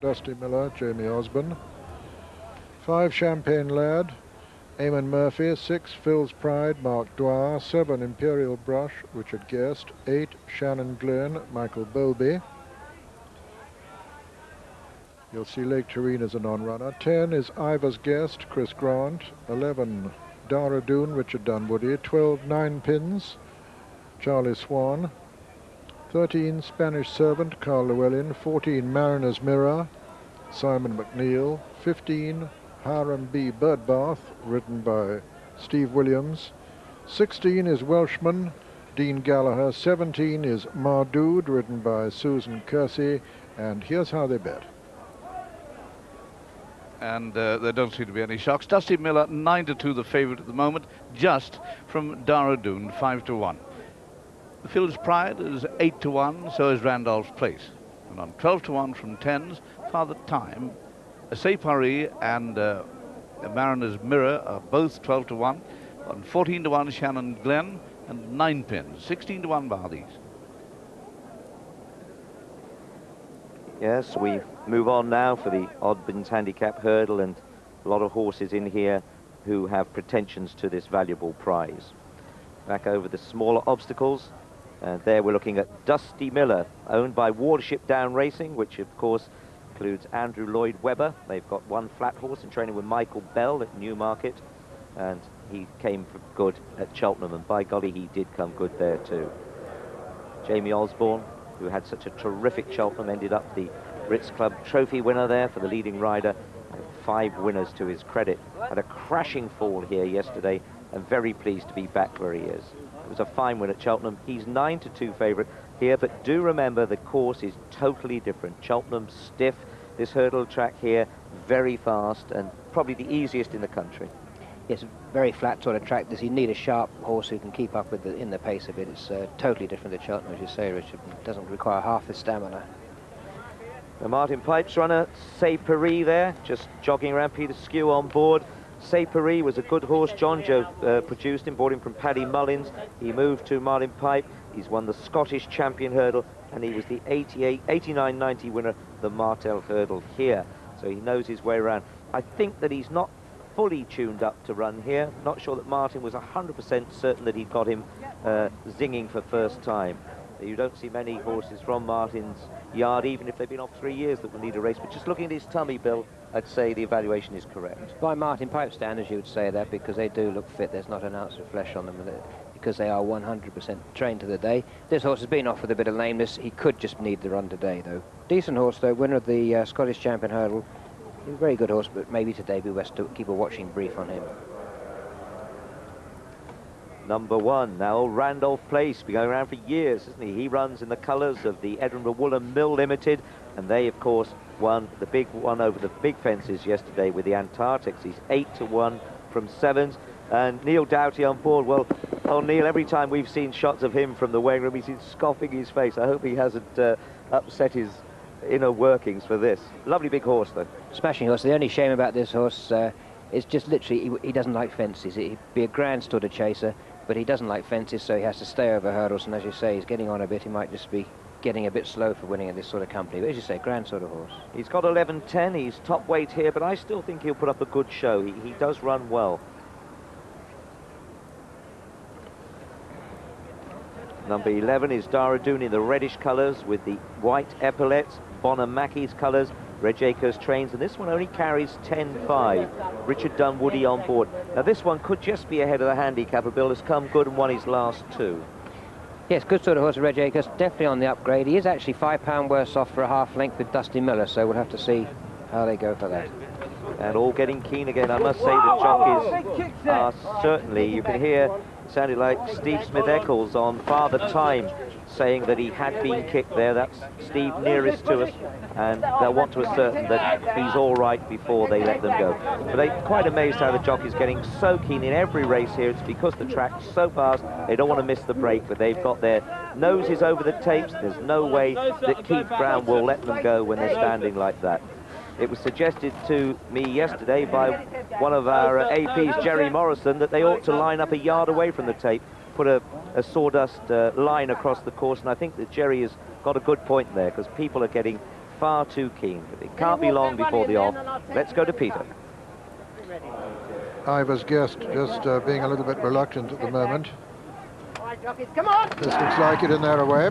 Dusty Miller, Jamie Osborne. 5, Champagne Lad, Eamon Murphy. 6, Phil's Pride, Mark Dwyer. 7, Imperial Brush, Richard Guest. 8, Shannon Glen, Michael Bowlby. You'll see Lake Tureen as a non-runner. 10 is Ivor's Guest, Chris Grant. 11, Dara Doon, Richard Dunwoody. 12, Nine Pins, Charlie Swan. 13, Spanish Servant, Carl Llewellyn. 14, Mariner's Mirror, Simon McNeil. 15, Hiram B. Birdbath, written by Steve Williams. 16 is Welshman, Dean Gallagher. 17 is Mardood, written by Susan Kersey. And here's how they bet. And there don't seem to be any shocks. Dusty Miller, 9-2, the favourite at the moment, just from Dara Doon, 5-1. The Phil's Pride is 8-1, so is Randolph's Place. And on 12-1 from Tens, Father Time, Say Paris and Mariner's Mirror are both 12-1. On 14-1, Shannon Glen, and 9 pins, 16-1 bar these. Yes, we move on now for the Oddbins Handicap Hurdle, and a lot of horses in here who have pretensions to this valuable prize. Back over the smaller obstacles, there we're looking at Dusty Miller, owned by Watership Down Racing, which of course includes Andrew Lloyd Webber. They've got one flat horse in training with Michael Bell at Newmarket, and he came good at Cheltenham, and by golly, he did come good there too. Jamie Osborne, who had such a terrific Cheltenham, ended up the Ritz Club Trophy winner there for the leading rider. 5 winners to his credit. Had a crashing fall here yesterday, and very pleased to be back where he is. It was a fine win at Cheltenham. He's 9-2 favourite here, but do remember the course is totally different. Cheltenham's stiff. This hurdle track here, very fast, and probably the easiest in the country. It's a very flat sort of track. Does he need a sharp horse who can keep up with in the pace of it? It's totally different to Cheltenham, as you say, Richard. It doesn't require half the stamina. The Martin Pipes runner, Say Paris there, just jogging around. Peter Skew on board. Say Paris was a good horse. John Joe produced him, bought him from Paddy Mullins. He moved to Martin Pipe. He's won the Scottish Champion Hurdle, and he was the 89-90 winner of the Martel Hurdle here. So he knows his way around. I think that he's not fully tuned up to run here. Not sure that Martin was 100% certain that he'd got him zinging for first time. You don't see many horses from Martin's yard, even if they've been off 3 years, that will need a race. But just looking at his tummy, Bill, I'd say the evaluation is correct. By Martin Pipe standards, you would say that, because they do look fit. There's not an ounce of flesh on them, because they are 100% trained to the day. This horse has been off with a bit of lameness. He could just need the run today, though. Decent horse, though, winner of the Scottish Champion Hurdle. He's a very good horse, but maybe today we best keep a watching brief on him. Number 1, now Randolph Place, been going around for years, isn't he? He runs in the colours of the Edinburgh Woolham Mill Limited, and they, of course, won the big one over the big fences yesterday with the Antarctics. He's 8-1 from 7s, and Neil Doughty on board. Well, oh, Neil, every time we've seen shots of him from the weighing room, he's been scoffing his face. I hope he hasn't upset his inner workings for this. Lovely big horse, though. Smashing horse. The only shame about this horse is just literally he doesn't like fences. He'd be a grand sort of chaser, but he doesn't like fences, so he has to stay over hurdles, and as you say, he's getting on a bit. He might just be getting a bit slow for winning in this sort of company, but as you say, grand sort of horse. He's got 11-10, he's top weight here, but I still think he'll put up a good show. He does run well. Number 11 is Dara Doon in the reddish colours with the white epaulets, Bonham Mackey's colours, Reg Akers trains, and this one only carries 10-5. Richard Dunwoody on board. Now this one could just be ahead of the handicapper. Bill has come good and won his last 2. Yes, good sort of horse, Reg Akers, definitely on the upgrade. He is actually £5 worse off for a half length with Dusty Miller, so we'll have to see how they go for that. And all getting keen again. I must say the jockeys are certainly, you can hear, it sounded like Steve Smith-Eccles on Father Time saying that he had been kicked there. That's Steve nearest to us, and they'll want to ascertain that he's all right before they let them go. But they're quite amazed how the jockey's getting so keen in every race here. It's because the track's so fast, they don't want to miss the break, but they've got their noses over the tapes. There's no way that Keith Brown will let them go when they're standing like that. It was suggested to me yesterday by one of our APs, Jerry Morrison, that they ought to line up a yard away from the tape, put a sawdust line across the course, and I think that Jerry has got a good point there, because people are getting far too keen. But it can't be long before the off. Let's go to Peter. Ivar's Guest just being a little bit reluctant at the moment. All right, jockeys, come on! This looks like it in their way.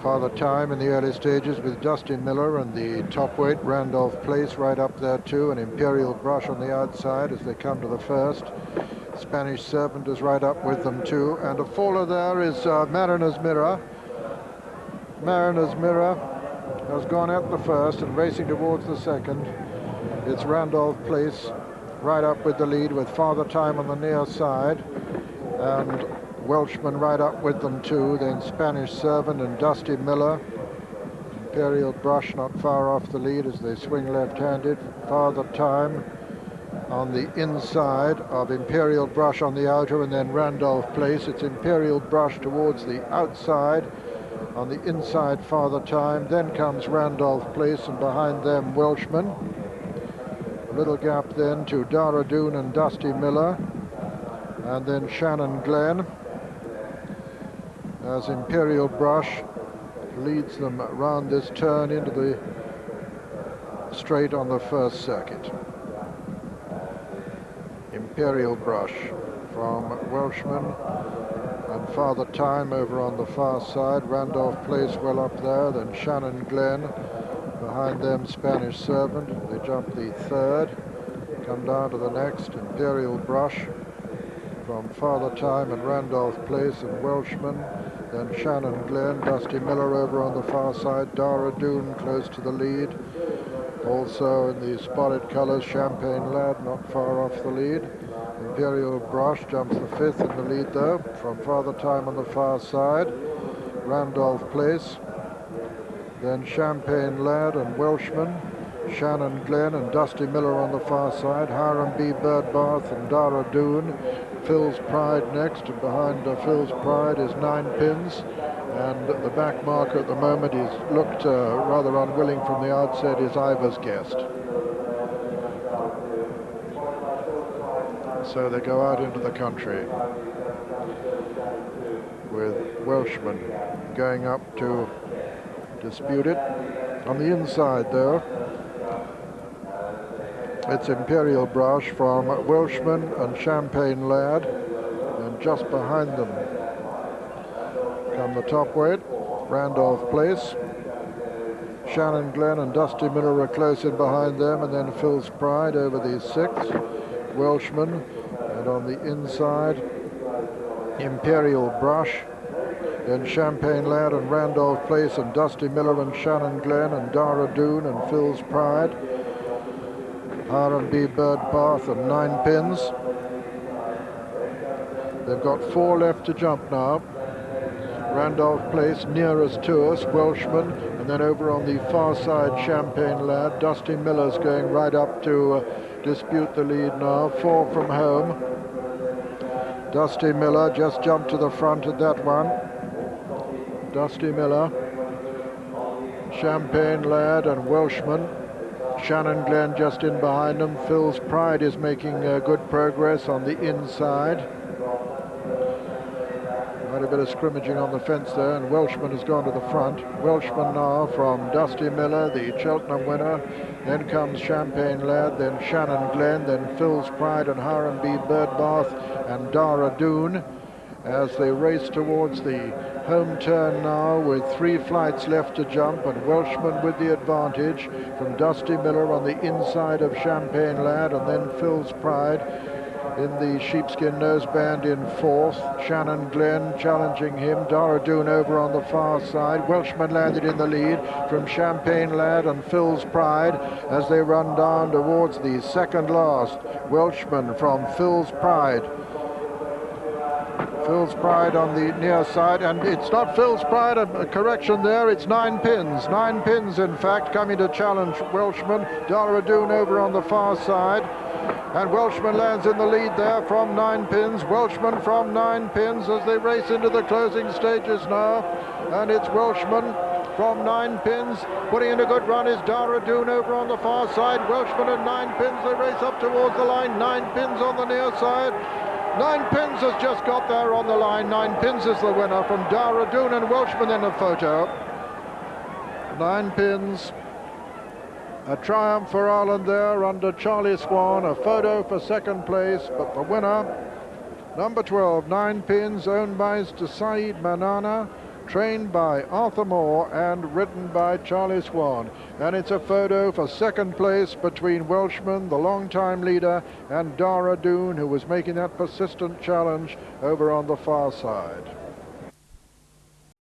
Father Time in the early stages with Dusty Miller, and the top weight Randolph Place right up there too, an Imperial Brush on the outside as they come to the first. Spanish Serpent is right up with them too, and a faller there is Mariner's Mirror. Mariner's Mirror has gone at the first and racing towards the second. It's Randolph Place right up with the lead, with Father Time on the near side, and Welshman right up with them too, then Spanish Servant and Dusty Miller. Imperial Brush not far off the lead as they swing left-handed. Father Time on the inside of Imperial Brush on the outer, and then Randolph Place. It's Imperial Brush towards the outside. On the inside, Father Time. Then comes Randolph Place, and behind them, Welshman. A little gap then to Dara Doon and Dusty Miller. And then Shannon Glen, as Imperial Brush leads them round this turn into the straight on the first circuit. Imperial Brush from Welshman and Father Time over on the far side. Randolph Place well up there, then Shannon Glen. Behind them, Spanish Servant. They jump the third, come down to the next. Imperial Brush from Father Time and Randolph Place and Welshman. Then Shannon Glen, Dusty Miller over on the far side. Dara Doon close to the lead. Also in the spotted colours, Champagne Lad not far off the lead. Imperial Brush jumps the fifth in the lead though, from Father Time on the far side. Randolph Place. Then Champagne Lad and Welshman. Shannon Glen and Dusty Miller on the far side. Hiram B. Birdbath and Dara Doon. Phil's Pride next, and behind Phil's Pride is 9 Pins. And the back marker at the moment, he's looked rather unwilling from the outset, is Ivar's Guest. So they go out into the country with Welshman going up to dispute it. On the inside though, it's Imperial Brush from Welshman and Champagne Lad, and just behind them come the top weight, Randolph Place. Shannon Glen and Dusty Miller are close in behind them, and then Phil's Pride over the sixth, Welshman, and on the inside, Imperial Brush. Then Champagne Lad and Randolph Place and Dusty Miller and Shannon Glen and Dara Doon and Phil's Pride. R&B Birdbath and 9 Pins. They've got 4 left to jump now. Randolph Place nearest to us, Welshman, and then over on the far side, Champagne Lad. Dusty Miller's going right up to dispute the lead now, 4 from home. Dusty Miller just jumped to the front at that one. Dusty Miller, Champagne Lad and Welshman. Shannon Glen just in behind them. Phil's Pride is making good progress on the inside. Quite a bit of scrimmaging on the fence there, and Welshman has gone to the front. Welshman now from Dusty Miller, the Cheltenham winner. Then comes Champagne Lad, then Shannon Glen, then Phil's Pride and Hiram B. Birdbath and Dara Doon, as they race towards the home turn now with 3 flights left to jump, and Welshman with the advantage from Dusty Miller on the inside of Champagne Lad, and then Phil's Pride in the sheepskin noseband in 4th. Shannon Glen challenging him. Dara Doon over on the far side. Welshman landed in the lead from Champagne Lad and Phil's Pride as they run down towards the second last. Welshman from Phil's Pride. Phil's Pride on the near side, and it's not Phil's Pride, a correction there, it's 9 Pins. 9 Pins, in fact, coming to challenge Welshman. Dara Doon over on the far side, and Welshman lands in the lead there from 9 Pins. Welshman from 9 Pins as they race into the closing stages now, and it's Welshman from 9 Pins. Putting in a good run is Dara Doon over on the far side. Welshman and 9 Pins, they race up towards the line. 9 Pins on the near side. 9 pins has just got there on the line. 9 pins is the winner from Dara Doon and Welshman in the photo. 9 pins. A triumph for Ireland there under Charlie Swan. A photo for second place, but the winner, number 12, 9 pins, owned by Saeed Manana, trained by Arthur Moore and ridden by Charlie Swan. And it's a photo for second place between Welshman, the long-time leader, and Dara Doon, who was making that persistent challenge over on the far side.